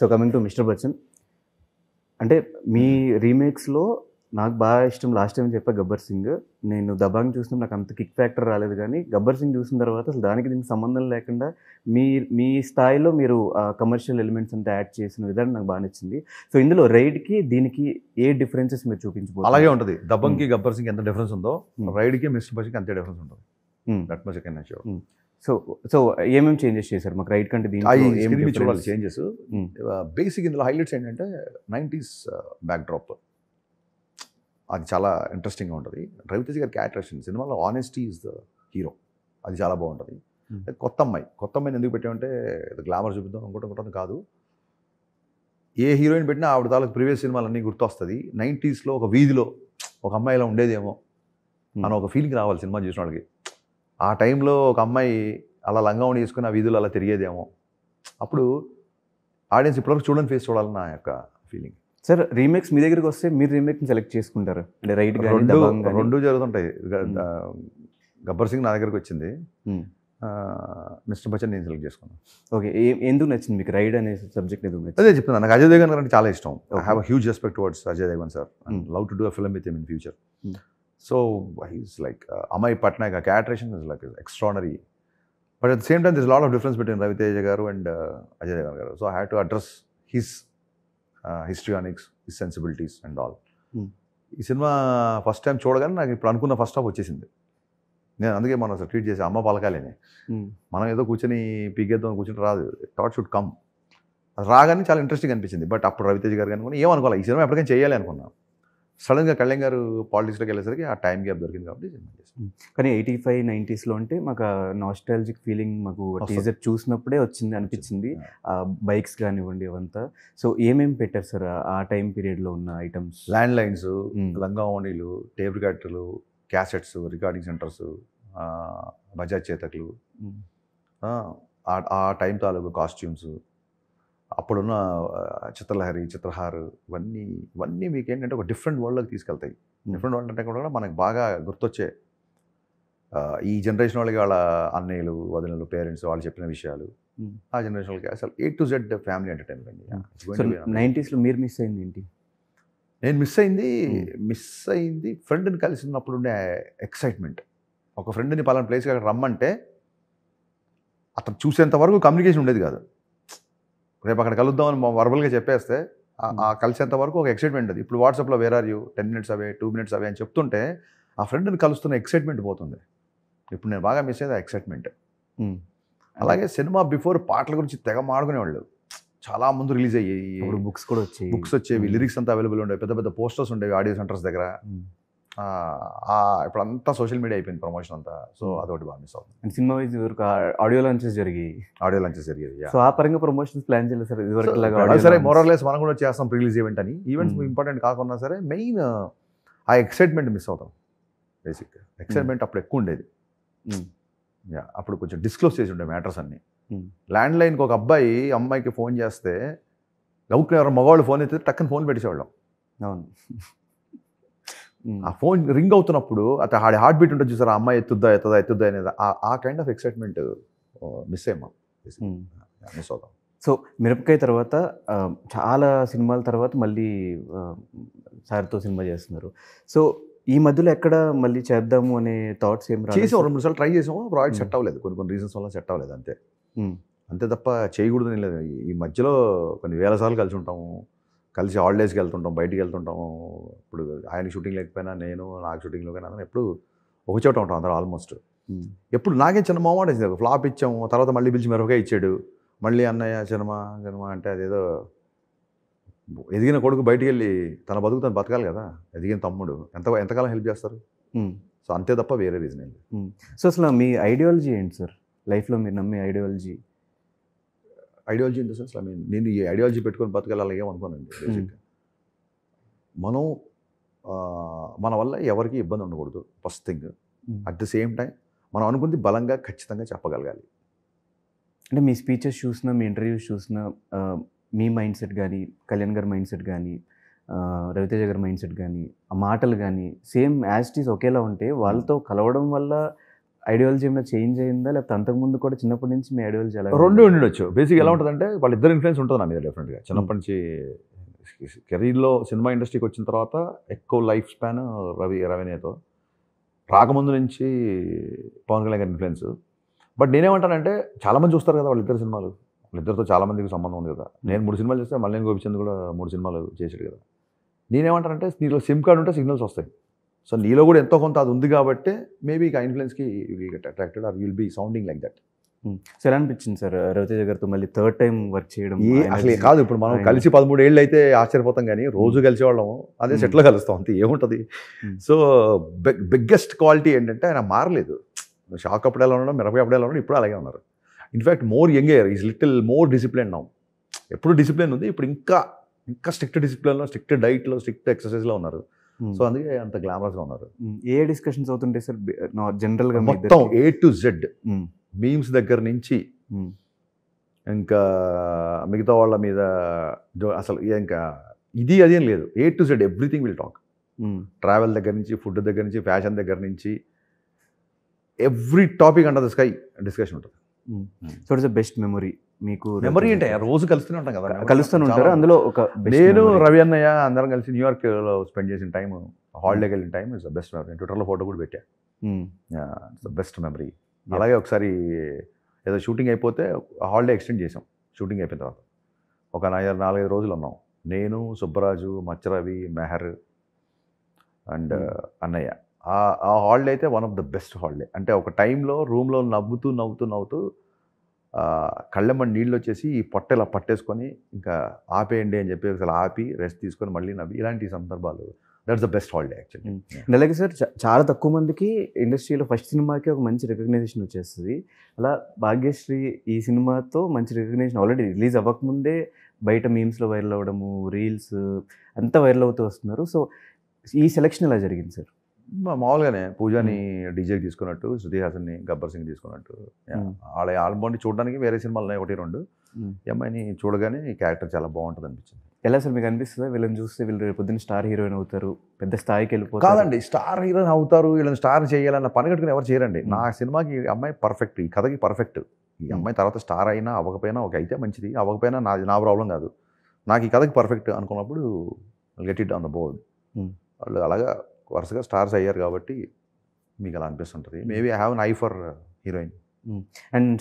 So coming to mister Bachchan, అంటే మీ రీమేక్స్లో నాకు బాగా ఇష్టం, లాస్ట్ టైం చెప్పా గబ్బర్ సింగ్. నేను దబాంగ్ చూసిన నాకు అంత కిక్ ఫ్యాక్టర్ రాలేదు, కానీ గబ్బర్ సింగ్ చూసిన తర్వాత అసలు దానికి దీనికి సంబంధం లేకుండా మీ మీ స్థాయిలో మీరు కమర్షియల్ ఎలిమెంట్స్ అంతా యాడ్ చేసిన విధానం నాకు బాగా నచ్చింది. సో ఇందులో రైడ్కి దీనికి ఏ డిఫరెన్సెస్ మీరు చూపించబోతున్నారు? అలాగే ఉంటుంది. దబంగ్కి గబ్బర్ సింగ్ ఎంత డిఫరెన్స్ ఉందో రైడ్కి మిస్టర్ బచ్చన్కి అంతే డిఫరెన్స్ ఉంటుంది. That much I can assure. So ఏమేమి చేంజెస్ చేశారు మాకు రైడ్ కంటే దీనికి? చూడాలి చేంజెస్. బేసిక్ ఇందులో హైలైట్స్ ఏంటంటే 90s బ్యాక్డ్రాప్, అది చాలా ఇంట్రెస్టింగ్గా ఉంటుంది. రవితేజ గారి క్యారెక్టరేషన్ సినిమాలో ఆనెస్టీ ఈజ్ ద హీరో, అది చాలా బాగుంటుంది. కొత్త అమ్మాయిని ఎందుకు పెట్టామంటే గ్లామర్ చూపిద్దాం అనుకుంటుంది కాదు, ఏ హీరోయిన్ పెట్టినా ఆవిడ తాలూకు ప్రీవియస్ సినిమాలన్నీ గుర్తొస్తుంది. 90sలో ఒక వీధిలో ఒక అమ్మాయి ఇలా ఉండేదేమో అని ఒక ఫీలింగ్ రావాలి సినిమా చూసిన వాళ్ళకి. ఆ టైంలో ఒక అమ్మాయి అలా లంగావణి వేసుకుని ఆ వీధులు అలా తిరిగేదేమో, అప్పుడు ఆడియన్స్ ఇప్పటివరకు చూడని ఫేస్ చూడాలని నా యొక్క ఫీలింగ్. సార్ రీమేక్స్ మీ దగ్గరికి వస్తే మీరు రీమేక్ని సెలెక్ట్ చేసుకుంటారు అంటే రైడ్ రెండు జరుగుతుంటాయి. గబ్బర్ సింగ్ నా దగ్గరికి వచ్చింది, మిస్టర్ బచ్చన్ నేను సెలెక్ట్ చేసుకున్నాను. ఓకే, ఎందుకు నచ్చింది మీకు రైడ్ అనే సబ్జెక్ట్? ఎందుకు నచ్చింది? అదే చెప్తున్నాను, నాకు అజయ్ దేవగన్ అంటే చాలా ఇష్టం. I have a huge respect towards Ajay Devgn sir, and love to do a film with him in future. So he's like Amay Patnaik, ఆ characterization is like extraordinary. But at the same time this lot of difference between Ravi Teja గారు and Ajay Devgn గారు. So I have to address his histrionics, his sensibilities and all. ఈ cinema first time చూడగానే నాకు ఇప్పుడు అనుకున్న first half వచ్చేసింది. నేను అందుకే మనం అసలు ట్వీట్ చేసి అమ్మ పలకాలని, మనం ఏదో కూర్చొని పీకేద్దాం కూర్చొని రాదు, థాట్ షుడ్ కమ్. అది రాగానే చాలా ఇంట్రెస్టింగ్ అనిపించింది. బట్ అప్పుడు రవితేజ గారు అనుకుని ఏమనుకోవాలి, ఈ సినిమా ఎప్పటికైనా చేయాలి అనుకున్నాం. సడన్గా కళ్యాణ్ గారు పాలిటిక్స్లోకి వెళ్ళేసరికి ఆ టైం గ్యాప్ దొరికింది కాబట్టి సినిమా చేసాం. కానీ 85, 90sలో అంటే మాకు నాస్టాలజిక్ ఫీలింగ్ మాకు టీజర్ చూసినప్పుడే వచ్చింది అనిపించింది. బైక్స్ కానివ్వండి అవంతా. సో ఏమేమి పెట్టారు సార్ ఆ టైం పీరియడ్లో ఉన్న ఐటమ్స్? ల్యాండ్ లైన్స్, లంగావణిలు, టేప్ రికార్డర్లు, క్యాసెట్స్, రికార్డింగ్ సెంటర్స్, బజాజ్ చేతకులు, ఆ టైం తాలూకు కాస్ట్యూమ్స్, అప్పుడున్న చిత్రలహరి, చిత్రహార్, ఇవన్నీ మీకు ఏంటంటే ఒక డిఫరెంట్ వరల్డ్లోకి తీసుకెళ్తాయి. డిఫరెంట్ వరల్డ్ అంటే కూడా మనకు బాగా గుర్తొచ్చే ఈ జనరేషన్ వాళ్ళకి వాళ్ళ అన్నయ్యలు, వదినలు, పేరెంట్స్ వాళ్ళు చెప్పిన విషయాలు, ఆ జనరేషన్ వాళ్ళకి అసలు A to Z family entertainment. 90sలో మీరు మిస్ అయింది ఏంటి? నేను మిస్ అయింది ఫ్రెండ్ని కలిసి ఉన్నప్పుడు ఉండే ఎక్సైట్మెంట్. ఒక ఫ్రెండ్ని పలానా ప్లేస్కి అక్కడ రమ్మంటే అతను చూసేంత వరకు కమ్యూనికేషన్ ఉండేది కాదు. రేపు అక్కడ కలుద్దామని వర్బల్గా చెప్పేస్తే ఆ కలిసేంత వరకు ఒక ఎక్సైట్మెంట్ అది. ఇప్పుడు వాట్సాప్లో where are you, 10 minutes away, 2 minutes away అని చెప్తుంటే ఆ ఫ్రెండ్ని కలుస్తున్న ఎక్సైట్మెంట్ పోతుంది. ఇప్పుడు నేను బాగా మిస్ అయ్యేది ఆ ఎక్సైట్మెంట్. అలాగే సినిమా బిఫోర్ పాటల గురించి తెగ మాడుకునేవాళ్ళు. చాలా ముందు రిలీజ్ అయ్యాయి, బుక్స్ కూడా వచ్చాయి, బుక్స్ వచ్చేవి, లిరిక్స్ అంతా అవైలబుల్ ఉండేవి, పెద్ద పెద్ద పోస్టర్స్ ఉండేవి ఆడియో సెంటర్స్ దగ్గర. ఇప్పుడు అంతా సోషల్ మీడియా అయిపోయింది ప్రమోషన్ అంతా. సో అదొకటి బాగా మిస్ అవుతుంది. సినిమా వైజ్ వరకు ఆడియో లాంచెస్ జరిగాయి. సో ఆ పరంగా ప్రమోషన్స్ ప్లాన్ చేయలేదు సార్ ఇదివరకు? సరే, మోరల్లెస్ మనం కూడా చేస్తాం రిలీజ్ ఈవెంట్ అని. ఈవెంట్స్ ఇంపార్టెంట్ కాకుండా సరే మెయిన్ ఆ ఎక్సైట్మెంట్ మిస్ అవుతాం. బేసిక్ ఎక్సైట్మెంట్ అప్పుడు ఎక్కువ ఉండేది. అప్పుడు కొంచెం డిస్క్లోజ్ చేసి ఉండే మ్యాటర్స్ అన్ని. ల్యాండ్ లైన్కి ఒక అమ్మాయికి ఫోన్ చేస్తే గౌక్ ఎవరు మగవాళ్ళు ఫోన్ అయితే టక్కని ఫోన్ పెట్టేసేవాళ్ళం. అవును, ఆ ఫోన్ రింగ్ అవుతున్నప్పుడు అతను హార్ట్ బీట్ ఉంటుంది చూసారు, ఆ అమ్మాయి ఎత్తుద్దా అనేది ఆ కైండ్ ఆఫ్ ఎక్సైట్మెంట్ మిస్ అవుతాం. సో మిరపకాయ తర్వాత చాలా సినిమాల తర్వాత మళ్ళీ సార్తో సినిమా చేస్తున్నారు. సో ఈ మధ్యలో ఎక్కడ మళ్ళీ చేద్దాము అనే థాట్స్ ఏం రాలేదు? చేసాం, 2 సార్లు ట్రై చేసాము, ప్రాజెక్ట్ సెట్ అవ్వలేదు, కొన్ని రీజన్స్ వల్ల సెట్ అవ్వలేదు, అంతే తప్ప చేయకూడదని లేదు. ఈ మధ్యలో కొన్ని వేల సార్లు కలిసి ఉంటాము, కలిసి హాలిడేస్కి వెళ్తుంటాం, బయటికి వెళ్తుంటాము. ఇప్పుడు ఆయన షూటింగ్ లేకపోయినా నేను, నాకు షూటింగ్లో కానీ అందరం ఎప్పుడు ఒక చోట ఉంటాం అందరూ ఆల్మోస్ట్. ఎప్పుడు నాకే చిన్న మొహమాట వేసింది, ఫ్లాప్ ఇచ్చాము, తర్వాత మళ్ళీ పిలిచి మిరపకాయ ఇచ్చాడు, మళ్ళీ అన్నయ్య సినిమా అంటే అదేదో ఎదిగిన కొడుకు బయటికి వెళ్ళి తన బతుకు తను బతకాలి కదా, ఎదిగిన తమ్ముడు ఎంతకాలం హెల్ప్ చేస్తారు? సో అంతే తప్ప వేరే రీజన్ ఏంటి. సో అసలు మీ ఐడియాలజీ ఏంటి సార్ లైఫ్లో, మీరు నమ్మే ఐడియాలజీ ఇన్ ద సెన్స్ నేను ఈ ఐడియాలజీ పెట్టుకొని బతకాలి అలాగే అనుకోనండి. బేసిక్గా మనం మన వల్ల ఎవరికి ఇబ్బంది ఉండకూడదు first thing. At the same time మనం అనుకుంది బలంగా ఖచ్చితంగా చెప్పగలగాలి. అంటే మీ స్పీచెస్ చూసినా, మీ ఇంటర్వ్యూస్ చూసినా, మీ మైండ్ సెట్ కానీ, కళ్యాణ్ గారి మైండ్ సెట్ కానీ, రవితేజ గారి మైండ్ సెట్ కానీ, ఆ మాటలు కానీ సేమ్ యాజ్ ఇట్ ఈస్ ఒకేలా ఉంటే వాళ్ళతో కలవడం వల్ల ఐడియాలజీ ఏమైనా చేంజ్ అయిందా, లేకపోతే అంతకుముందు కూడా చిన్నప్పటి నుంచి మీ ఐడియాలజీ ఎలా రెండు ఉండొచ్చు. బేసిక్ ఎలా ఉంటుందంటే వాళ్ళిద్దరు ఇన్ఫ్లుయెన్స్ ఉంటుంది నా మీద డెఫినెట్గా. చిన్నప్పటి నుంచి కెరీర్లో సినిమా ఇండస్ట్రీకి వచ్చిన తర్వాత ఎక్కువ లైఫ్ స్పాన్ రవినేతో, రాకముందు నుంచి పవన్ కళ్యాణ్ గారి ఇన్ఫ్లుయెన్స్. బట్ నేనేమంటానంటే చాలామంది చూస్తారు కదా వాళ్ళిద్దరు సినిమాలు, వాళ్ళిద్దరితో చాలామందికి సంబంధం ఉంది కదా. నేను 3 సినిమాలు చేస్తే మల్లేని గోపిచంద్ కూడా 3 సినిమాలు చేసాడు కదా. నేనేమంటానంటే నీలో సిమ్ కార్డ్ ఉంటే సిగ్నల్స్ వస్తాయి. సో నీలో కూడా ఎంతో కొంత అది ఉంది కాబట్టి మేబీ ఆ ఇన్ఫ్లుయెన్స్కి will get attracted or will be sounding like that. So ఎలా అనిపించింది సార్ రవితేజ గారితో మళ్ళీ థర్డ్ టైం వర్క్ చేయడం? అసలు కాదు, ఇప్పుడు మనం కలిసి 13 ఏళ్ళు అయితే ఆశ్చర్యపోతాం, కానీ రోజు కలిసేవాళ్ళం, అదే సెట్లో కలుస్తాం అంతే, ఏముంటుంది. సో బిగ్గెస్ట్ క్వాలిటీ ఏంటంటే ఆయన మారలేదు. షాక్ అప్పుడు ఎలా ఉండడం, మిరపకాయ అప్పుడు ఎలా ఉండడం, ఇప్పుడు అలాగే ఉన్నారు. In fact more younger, is little more discipline now. ఎప్పుడు డిసిప్లిన్ ఉంది, ఇప్పుడు ఇంకా స్ట్రిక్ట్ డిసిప్లిన్లో, స్ట్రిక్ట్ డైట్లో, స్ట్రిక్ట్ ఎక్సర్సైజ్లో ఉన్నారు. సో అందుకే అంత గ్లామరస్గా ఉన్నారు. ఏ డిస్కషన్స్ అవుతుంటాయి సార్ జనరల్గా? మొత్తం A to Z, మీమ్స్ దగ్గర నుంచి ఇంకా మిగతా వాళ్ళ మీద అసలు ఇంకా ఇది అదేం లేదు. A to Z everything will talk. Travel దగ్గర నుంచి, ఫుడ్ దగ్గర నుంచి, ఫ్యాషన్ దగ్గర నుంచి, every topic under the sky discussion ఉంటుంది. So it's the best memory మీకు? మెమరీ అంటే రోజు కలుస్తూనే ఉంటాం కదా, కలుస్తూనే ఉంటారు. అందులో ఒక నేను రవి అన్నయ్య అందరం కలిసి న్యూయార్క్లో స్పెండ్ చేసిన టైం, హాలిడేకి వెళ్ళిన time is the best memory. ట్విట్టర్లో ఫోటో కూడా పెట్టా. It's the best memory. అలాగే ఒకసారి ఏదో షూటింగ్ అయిపోతే హాలిడే ఎక్స్టెండ్ చేసాం. షూటింగ్ అయిపోయిన తర్వాత ఒక 4-5 రోజులు ఉన్నాం. నేను, సుబ్బరాజు, మచ్చరవి, మెహర్ అండ్ అన్నయ్య. ఆ హాలిడే అయితే one of the best holiday. అంటే ఒక టైంలో రూమ్లో నవ్వుతూ కళ్ళెమ్మడి నీళ్ళు వచ్చేసి ఈ పొట్ట ఇలా పట్టేసుకొని ఇంకా ఆపేయండి అని చెప్పి ఒకసారి ఆపి రెస్ట్ తీసుకొని మళ్ళీ నవ్వి, ఇలాంటి సందర్భాలు, that's the best holiday actually. అలాగే సార్ చాలా తక్కువ మందికి ఇండస్ట్రీలో ఫస్ట్ సినిమాకి ఒక మంచి రికగ్నైజేషన్ వచ్చేస్తుంది. అలా భాగ్యశ్రీ ఈ సినిమాతో మంచి రికగ్నైజేషన్ ఆల్రెడీ రిలీజ్ అవ్వకముందే బయట మీమ్స్లో వైరల్ అవ్వడము, రీల్స్ అంతా వైరల్ అవుతూ వస్తున్నారు. సో ఈ సెలెక్షన్ ఎలా జరిగింది సార్? మామూలుగానే పూజాని డీజేకి తీసుకున్నట్టు, శృతి హాసన్ని గబ్బర్ సింగ్ తీసుకున్నట్టు, వాళ్ళ ఆల్బమ్ చూడడానికి వేరే సినిమాలు ఉన్నాయి 1-2. ఈ అమ్మాయిని చూడగానే ఈ క్యారెక్టర్ చాలా బాగుంటుంది అనిపించింది. ఎలా సార్ మీకు అనిపిస్తుందా వీళ్ళని చూస్తే వీళ్ళు రేపు పొద్దున్న స్టార్ హీరోయిన్ అవుతారు, పెద్ద స్థాయికి వెళ్ళిపోతారు? కాదండి, స్టార్ హీరోయిన్ అవుతారు, వీళ్ళని స్టార్ చేయాలన్న పని కట్టుకుని ఎవరు చేయరండి. నా సినిమాకి ఈ అమ్మాయి పర్ఫెక్ట్, ఈ కథకి పర్ఫెక్ట్. ఈ అమ్మాయి తర్వాత స్టార్ అయినా అవ్వకపోయినా ఒక అయితే మంచిది, అవ్వకపోయినా నా ప్రాబ్లం కాదు. నాకు ఈ కథకి పర్ఫెక్ట్ అనుకున్నప్పుడు get it on the board. వాళ్ళు అలాగా వరుసగా స్టార్స్ అయ్యారు కాబట్టి మీకు అలా అనిపిస్తుంటుంది. Maybe I have an I for heroine. And